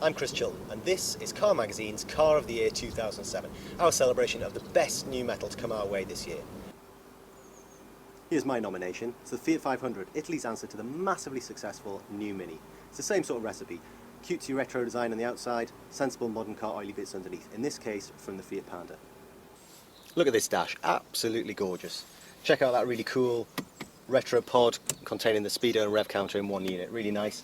I'm Chris Chilton, and this is Car Magazine's Car of the Year 2007, our celebration of the best new metal to come our way this year. Here's my nomination. It's the Fiat 500, Italy's answer to the massively successful new Mini. It's the same sort of recipe. Cutesy retro design on the outside, sensible modern car oily bits underneath, in this case from the Fiat Panda. Look at this dash, absolutely gorgeous. Check out that really cool retro pod containing the speedo and rev counter in one unit, really nice.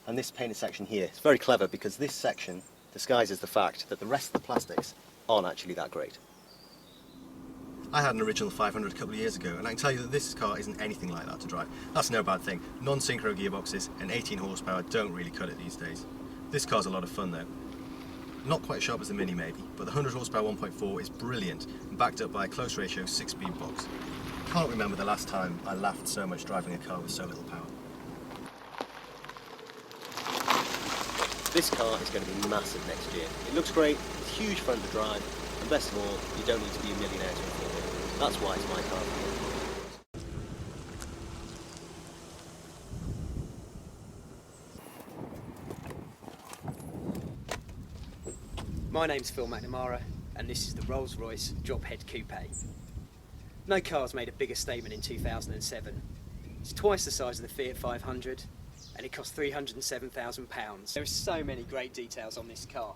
And this painted section here, it's very clever because this section disguises the fact that the rest of the plastics aren't actually that great. I had an original 500 a couple of years ago, and I can tell you that this car isn't anything like that to drive. That's no bad thing. Non-synchro gearboxes and 18 horsepower don't really cut it these days. This car's a lot of fun though. Not quite as sharp as the Mini maybe, but the 100 horsepower 1.4 is brilliant and backed up by a close ratio 6-speed box. Can't remember the last time I laughed so much driving a car with so little power. This car is going to be massive next year. It looks great, it's huge fun to drive, and best of all, you don't need to be a millionaire to afford it. That's why it's my car. My name's Phil McNamara, and this is the Rolls-Royce Drophead Coupe. No car's made a bigger statement in 2007. It's twice the size of the Fiat 500, and it cost £307,000. There are so many great details on this car.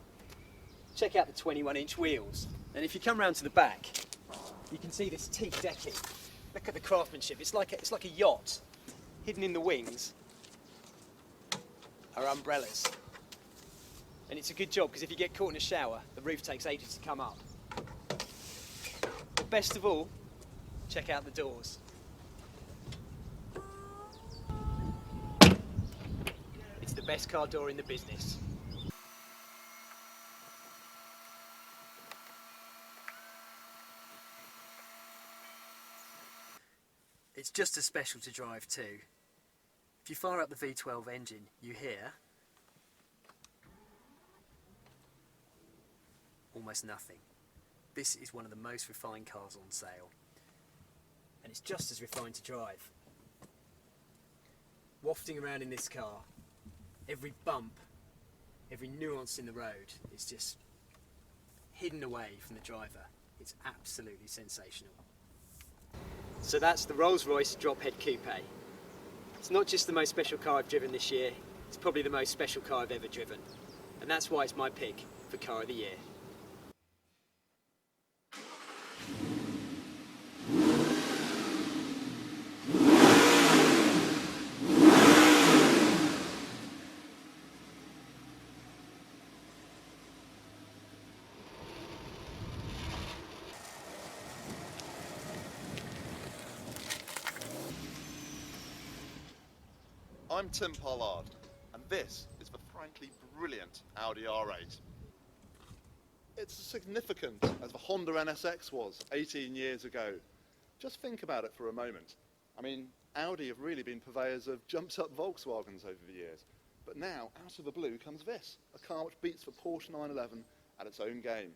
Check out the 21-inch wheels, and if you come round to the back, you can see this teak decking. Look at the craftsmanship. It's like a yacht. Hidden in the wings are umbrellas. And it's a good job, because if you get caught in a shower, the roof takes ages to come up. But best of all, check out the doors. It's the best car door in the business. It's just as special to drive too. If you fire up the V12 engine, you hear almost nothing. This is one of the most refined cars on sale, and it's just as refined to drive. Wafting around in this car, every bump, every nuance in the road is just hidden away from the driver. It's absolutely sensational. So that's the Rolls-Royce Drophead Coupe. It's not just the most special car I've driven this year, it's probably the most special car I've ever driven. And that's why it's my pick for Car of the Year. I'm Tim Pollard, and this is the frankly brilliant Audi R8. It's as significant as the Honda NSX was 18 years ago. Just think about it for a moment. I mean, Audi have really been purveyors of jumped-up Volkswagens over the years, but now, out of the blue, comes this, a car which beats the Porsche 911 at its own game.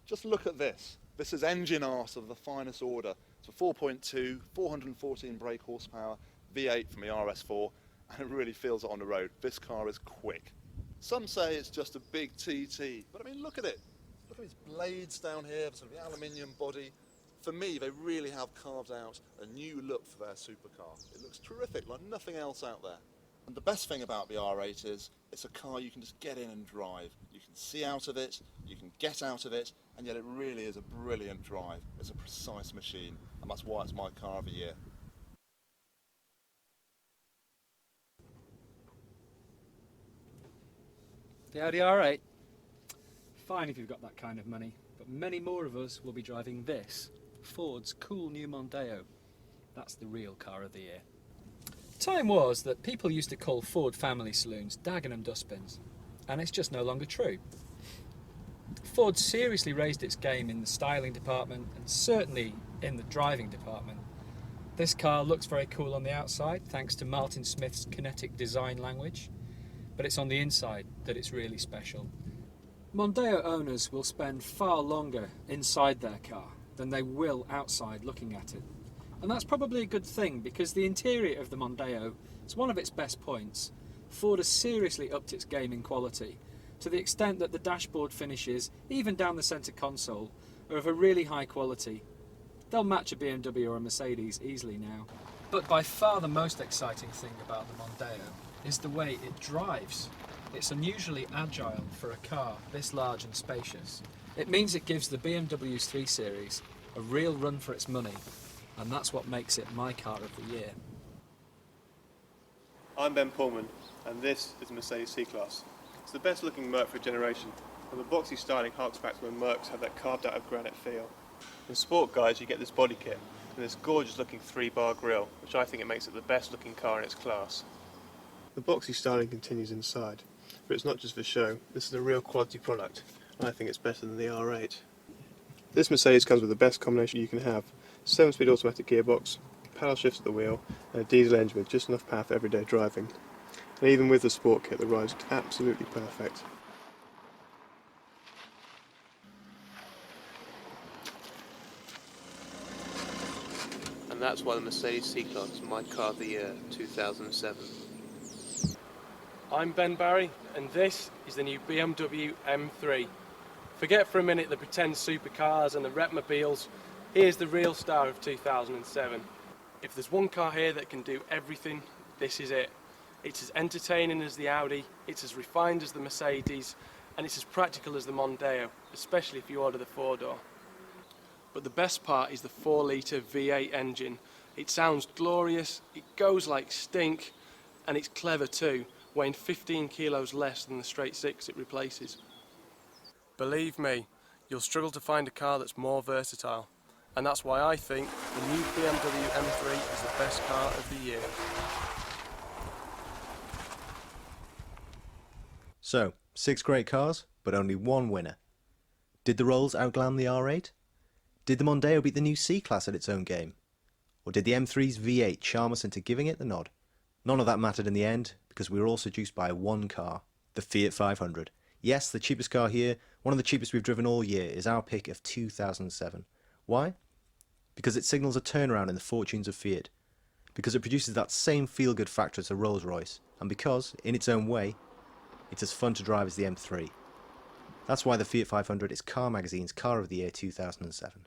Just look at this. This is engine art of the finest order. It's a 4.2, 414 brake horsepower, V8 from the RS4, and it really feels it on the road. This car is quick. Some say it's just a big TT, but I mean, look at it. Look at these blades down here, sort of the aluminium body. For me, they really have carved out a new look for their supercar. It looks terrific, like nothing else out there. And the best thing about the R8 is it's a car you can just get in and drive. You can see out of it, you can get out of it, and yet it really is a brilliant drive. It's a precise machine, and that's why it's my car of the year. The Audi R8? Fine if you've got that kind of money, but many more of us will be driving this, Ford's cool new Mondeo. That's the real car of the year. Time was that people used to call Ford family saloons Dagenham dustbins, and it's just no longer true. Ford seriously raised its game in the styling department and certainly in the driving department. This car looks very cool on the outside thanks to Martin Smith's kinetic design language, but it's on the inside that it's really special. Mondeo owners will spend far longer inside their car than they will outside looking at it. And that's probably a good thing, because the interior of the Mondeo is one of its best points, Ford has seriously upped its game in quality, to the extent that the dashboard finishes, even down the centre console, are of a really high quality. They'll match a BMW or a Mercedes easily now. But by far the most exciting thing about the Mondeo is the way it drives. It's unusually agile for a car this large and spacious. It means it gives the BMW's 3 Series a real run for its money, and that's what makes it my car of the year. I'm Ben Pullman, and this is the Mercedes C-Class. It's the best looking Merc for a generation, and the boxy styling harks back to when Mercs had that carved out of granite feel. In sport guides you get this body kit, and this gorgeous looking 3-bar grille, which I think it makes it the best looking car in its class. The boxy styling continues inside, but it's not just for show. This is a real quality product, and I think it's better than the R8. This Mercedes comes with the best combination you can have: 7-speed automatic gearbox, paddle shifts at the wheel, and a diesel engine with just enough power for everyday driving. And even with the sport kit, the ride's absolutely perfect. And that's why the Mercedes C-Class is my car of the year 2007. I'm Ben Barry, and this is the new BMW M3. Forget for a minute the pretend supercars and the repmobiles. Here's the real star of 2007. If there's one car here that can do everything, this is it. It's as entertaining as the Audi, it's as refined as the Mercedes, and it's as practical as the Mondeo, especially if you order the 4-door. But the best part is the 4-litre V8 engine. It sounds glorious, it goes like stink, and it's clever too, weighing 15 kilos less than the straight 6 it replaces. Believe me, you'll struggle to find a car that's more versatile, and that's why I think the new BMW M3 is the best car of the year. So, 6 great cars, but only one winner. Did the Rolls outglam the R8? Did the Mondeo beat the new C-Class at its own game? Or did the M3's V8 charm us into giving it the nod? None of that mattered in the end, because we were all seduced by one car, the Fiat 500. Yes, the cheapest car here, one of the cheapest we've driven all year, is our pick of 2007. Why? Because it signals a turnaround in the fortunes of Fiat. Because it produces that same feel-good factor as a Rolls-Royce. And because, in its own way, it's as fun to drive as the M3. That's why the Fiat 500 is Car Magazine's Car of the Year 2007.